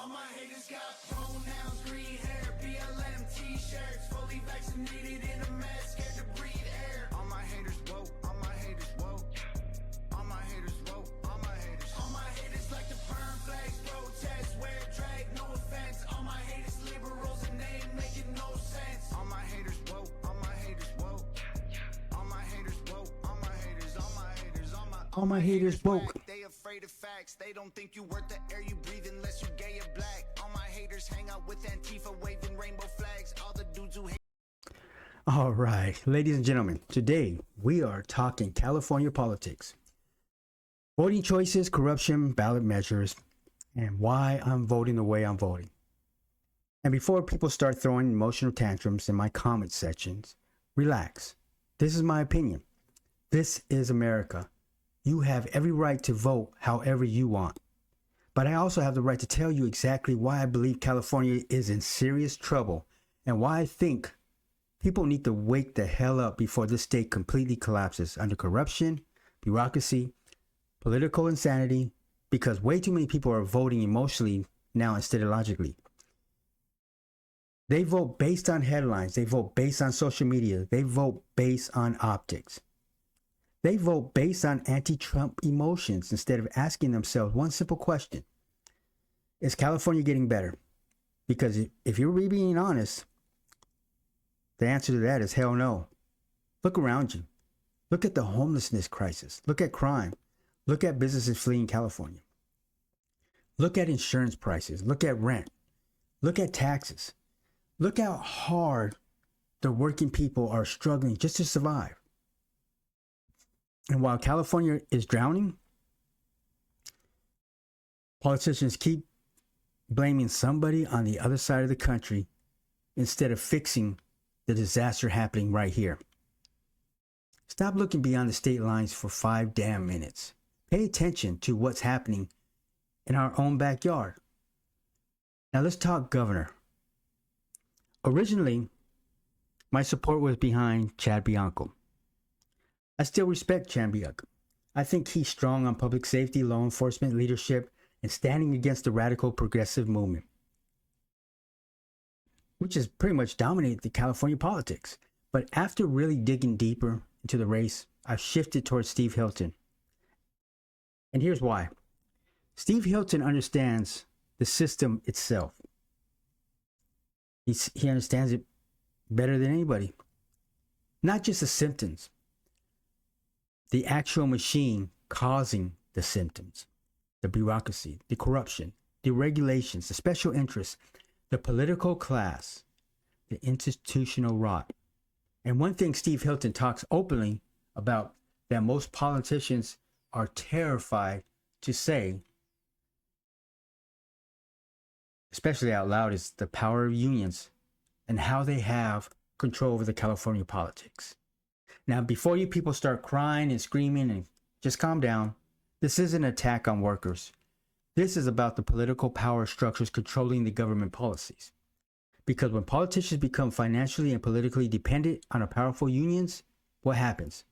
All my haters got pronouns, green hair, BLM t-shirts, fully vaccinated in a mess, scared to breathe air. All my haters woke, all my haters woke. All my haters woke, all my haters. All my haters like to burn flags, protest, wear drag, no offense. All my haters liberals and they ain't making no sense. All my haters woke, all my haters woke. All my haters woke, all my haters, all my haters, all my haters woke. They afraid of facts, they don't think you worth the air you breathe unless you gay or black. All my haters hang out with Antifa waving rainbow flags. All the dudes who hate. All right, ladies and gentlemen, today we are talking California politics, voting choices, corruption, ballot measures, and why I'm voting the way I'm voting. And before people start throwing emotional tantrums in my comment sections, relax. This is my opinion. This is America. You have every right to vote however you want. But I also have the right to tell you exactly why I believe California is in serious trouble and why I think people need to wake the hell up before this state completely collapses under corruption, bureaucracy, political insanity, because way too many people are voting emotionally now instead of logically. They vote based on headlines. They vote based on social media. They vote based on optics. They vote based on anti-Trump emotions instead of asking themselves one simple question. Is California getting better? Because if you're really being honest, the answer to that is hell no. Look around you. Look at the homelessness crisis. Look at crime. Look at businesses fleeing California. Look at insurance prices. Look at rent. Look at taxes. Look how hard the working people are struggling just to survive. And while California is drowning, politicians keep blaming somebody on the other side of the country instead of fixing the disaster happening right here. Stop looking beyond the state lines for 5 damn minutes. Pay attention to what's happening in our own backyard. Now let's talk governor. Originally, my support was behind Chad Bianco. I still respect Chad Bianco. I think he's strong on public safety, law enforcement, leadership, and standing against the radical progressive movement, which has pretty much dominated the California politics. But after really digging deeper into the race, I've shifted towards Steve Hilton. And here's why. Steve Hilton understands the system itself. He understands it better than anybody. Not just the symptoms. The actual machine causing the symptoms. The bureaucracy, the corruption, the regulations, the special interests, the political class, the institutional rot. And one thing Steve Hilton talks openly about that most politicians are terrified to say, especially out loud, is the power of unions and how they have control over the California politics. Now, before you people start crying and screaming, and just calm down, this isn't an attack on workers. This is about the political power structures controlling the government policies. Because when politicians become financially and politically dependent on a powerful unions, what happens?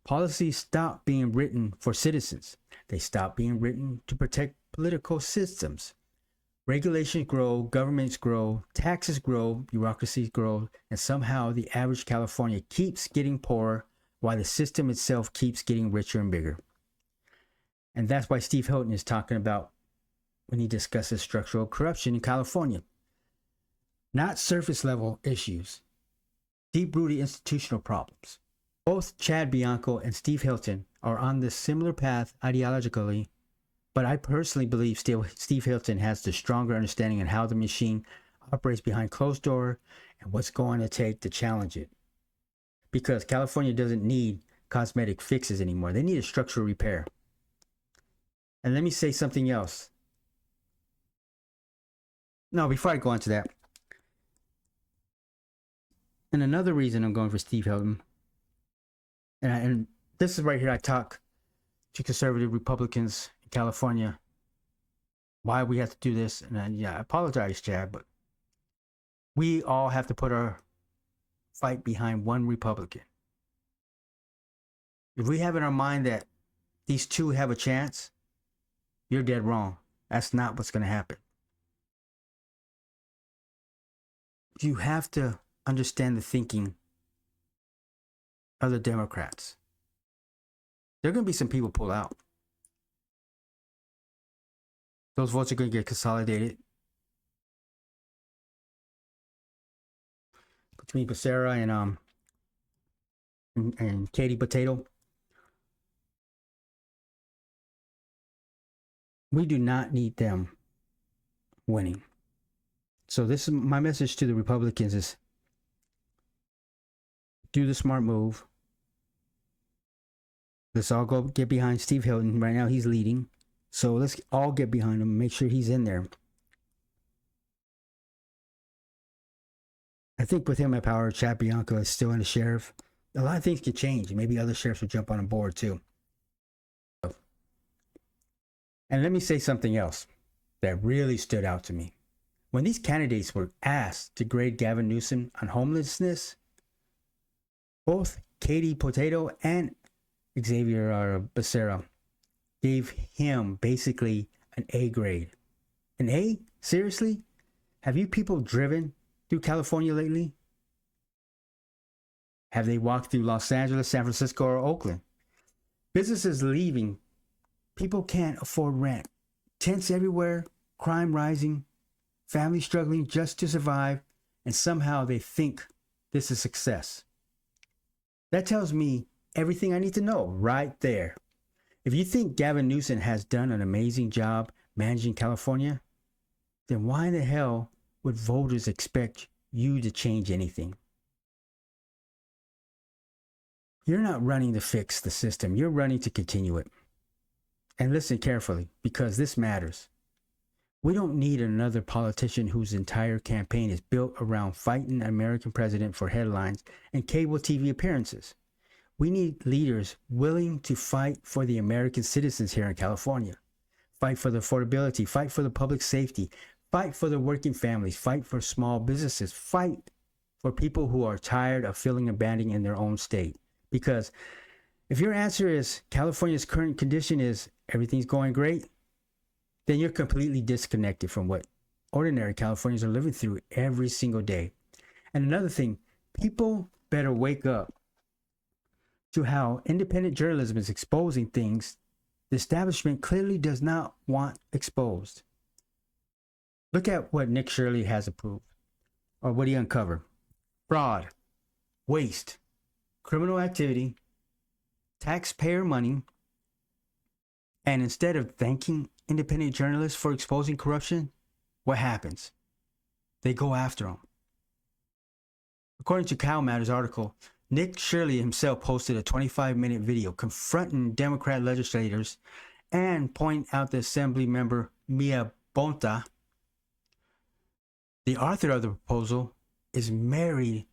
Policies stop being written for citizens. They stop being written to protect political systems. Regulations grow, governments grow, taxes grow, bureaucracies grow, and somehow the average California keeps getting poorer while the system itself keeps getting richer and bigger. And that's why Steve Hilton is talking about when he discusses structural corruption in California. Not surface level issues, deep-rooted institutional problems. Both Chad Bianco and Steve Hilton are on this similar path ideologically, but I personally believe Steve Hilton has the stronger understanding of how the machine operates behind closed door and what's going to take to challenge it. Because California doesn't need cosmetic fixes anymore. They need a structural repair. And let me say something else. No, before I go on to that. And another reason I'm going for Steve Hilton, and this is right here, I talk to conservative Republicans in California, why we have to do this. And I apologize, Chad, but we all have to put our fight behind one Republican. If we have in our mind that these two have a chance, you're dead wrong. That's not what's going to happen. you have to understand the thinking of the Democrats. There are going to be some people pull out. Those votes are going to get consolidated between Becerra and Katie Potato. We do not need them winning. So this is my message to the Republicans: is do the smart move. Let's all go get behind Steve Hilton. Right now he's leading. So let's all get behind him and make sure he's in there. I think with him at power, Chad Bianco is still in the sheriff. A lot of things could change. Maybe other sheriffs will jump on board too. And let me say something else that really stood out to me. When these candidates were asked to grade Gavin Newsom on homelessness, both Katie Potato and Xavier Becerra gave him basically an A grade. An A? Seriously? Have you people driven through California lately? Have they walked through Los Angeles, San Francisco, or Oakland? Businesses leaving. People can't afford rent. Tents everywhere, crime rising, families struggling just to survive, and somehow they think this is success. That tells me everything I need to know right there. If you think Gavin Newsom has done an amazing job managing California, then why in the hell would voters expect you to change anything? You're not running to fix the system. You're running to continue it. And listen carefully, because this matters. We don't need another politician whose entire campaign is built around fighting an American president for headlines and cable TV appearances. We need leaders willing to fight for the American citizens here in California. Fight for the affordability, fight for the public safety, fight for the working families, fight for small businesses, fight for people who are tired of feeling abandoned in their own state. Because if your answer is California's current condition is everything's going great, then you're completely disconnected from what ordinary Californians are living through every single day. And another thing, people better wake up to how independent journalism is exposing things the establishment clearly does not want exposed. Look at what Nick Shirley has approved, or what he uncovered. Fraud, waste, criminal activity, taxpayer money, and instead of thanking independent journalists for exposing corruption, what happens? They go after them. According to Kyle Matter's article, Nick Shirley himself posted a 25-minute video confronting Democrat legislators and pointing out the Assembly member Mia Bonta. The author of the proposal is married,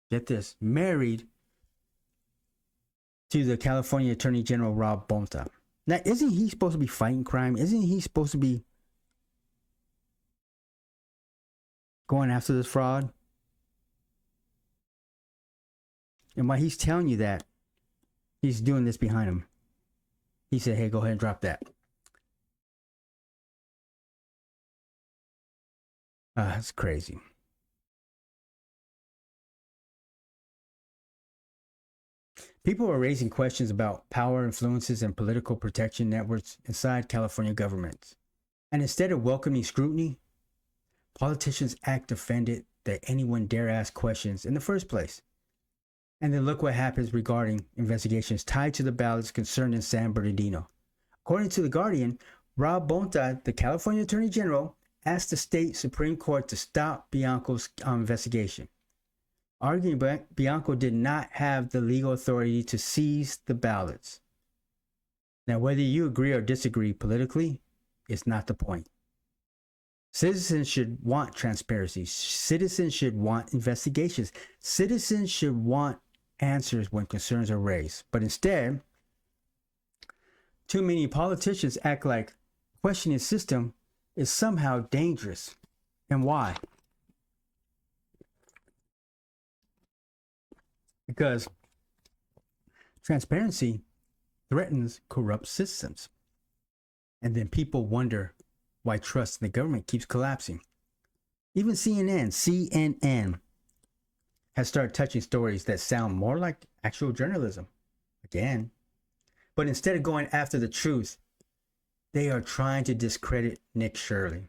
get this, married to the California Attorney General Rob Bonta. Now, isn't he supposed to be fighting crime? Isn't he supposed to be going after this fraud? And while he's telling you that, he's doing this behind him. He said, hey, go ahead and drop that. That's crazy. People are raising questions about power influences and political protection networks inside California governments. And instead of welcoming scrutiny, politicians act offended that anyone dare ask questions in the first place. And then look what happens regarding investigations tied to the ballots concerned in San Bernardino. According to The Guardian, Rob Bonta, the California Attorney General, asked the state Supreme Court to stop Bianco's investigation, arguing that Bianco did not have the legal authority to seize the ballots. Now, whether you agree or disagree politically is not the point. Citizens should want transparency. Citizens should want investigations. Citizens should want answers when concerns are raised. But instead, too many politicians act like questioning the system is somehow dangerous. And why? Because transparency threatens corrupt systems. And then people wonder why trust in the government keeps collapsing. Even CNN has started touching stories that sound more like actual journalism. Again. But instead of going after the truth, they are trying to discredit Nick Shirley.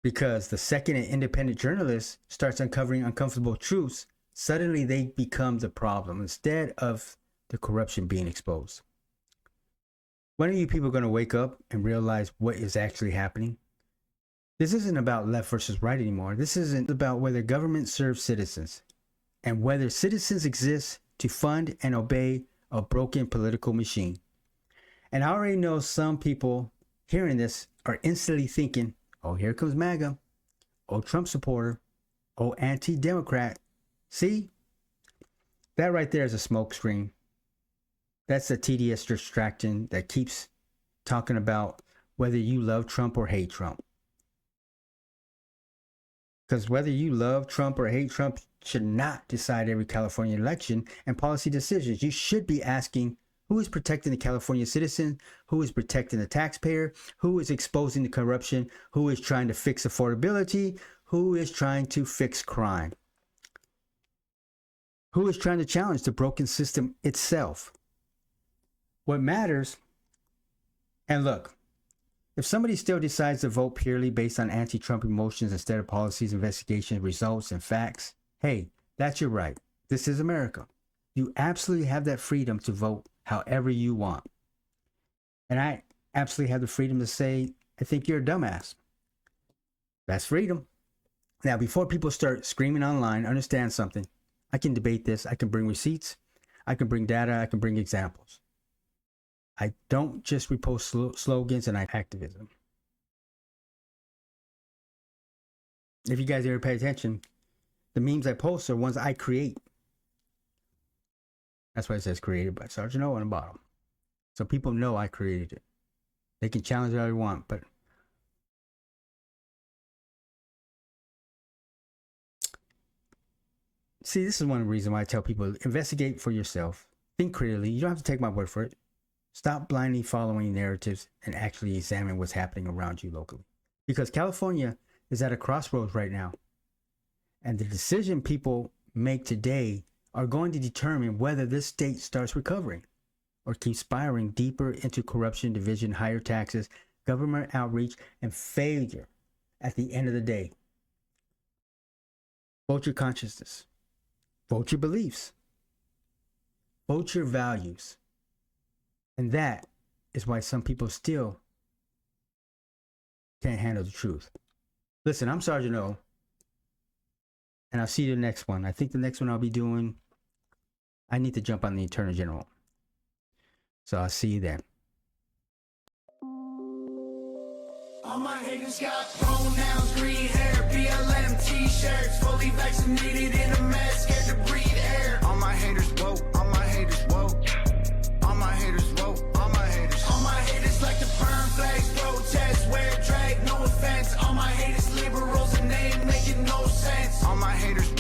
Because the second an independent journalist starts uncovering uncomfortable truths, suddenly they become the problem instead of the corruption being exposed. When are you people going to wake up and realize what is actually happening? This isn't about left versus right anymore. This isn't about whether government serves citizens and whether citizens exist to fund and obey a broken political machine. And I already know some people hearing this are instantly thinking, oh, here comes MAGA. Oh, Trump supporter. Oh, anti-Democrat. See? That right there is a smokescreen. That's a tedious distraction that keeps talking about whether you love Trump or hate Trump. Because whether you love Trump or hate Trump should not decide every California election and policy decisions. You should be asking, who is protecting the California citizen? Who is protecting the taxpayer? Who is exposing the corruption? Who is trying to fix affordability? Who is trying to fix crime? Who is trying to challenge the broken system itself? What matters, and look, if somebody still decides to vote purely based on anti-Trump emotions instead of policies, investigations, results, and facts, hey, that's your right. This is America. You absolutely have that freedom to vote however you want. And I absolutely have the freedom to say, I think you're a dumbass. That's freedom. Now, before people start screaming online, understand something. I can debate this. I can bring receipts. I can bring data. I can bring examples. I don't just repost slogans and activism. If you guys ever pay attention, the memes I post are ones I create. That's why it says created by SergeantO on the bottom. So people know I created it. They can challenge it all they want, but see, this is one reason why I tell people, investigate for yourself. Think critically. You don't have to take my word for it. Stop blindly following narratives and actually examine what's happening around you locally. Because California is at a crossroads right now. And the decision people make today are going to determine whether this state starts recovering or keeps spiraling deeper into corruption, division, higher taxes, government outreach, and failure at the end of the day. Vote your consciousness. Vote your beliefs. Vote your values. And that is why some people still can't handle the truth. Listen, I'm SergeantO, and I'll see you in the next one. I think the next one I'll be doing, I need to jump on the Attorney General. So I'll see you then. All my haters got pronouns, green hair, BLM t-shirts, fully vaccinated in a mask, scared to breathe air. All my haters woke, all my haters woke. All my haters woke, all my haters. All my haters like to burn flags, protest, wear drag, no offense. All my haters liberals and they ain't making no sense. All my haters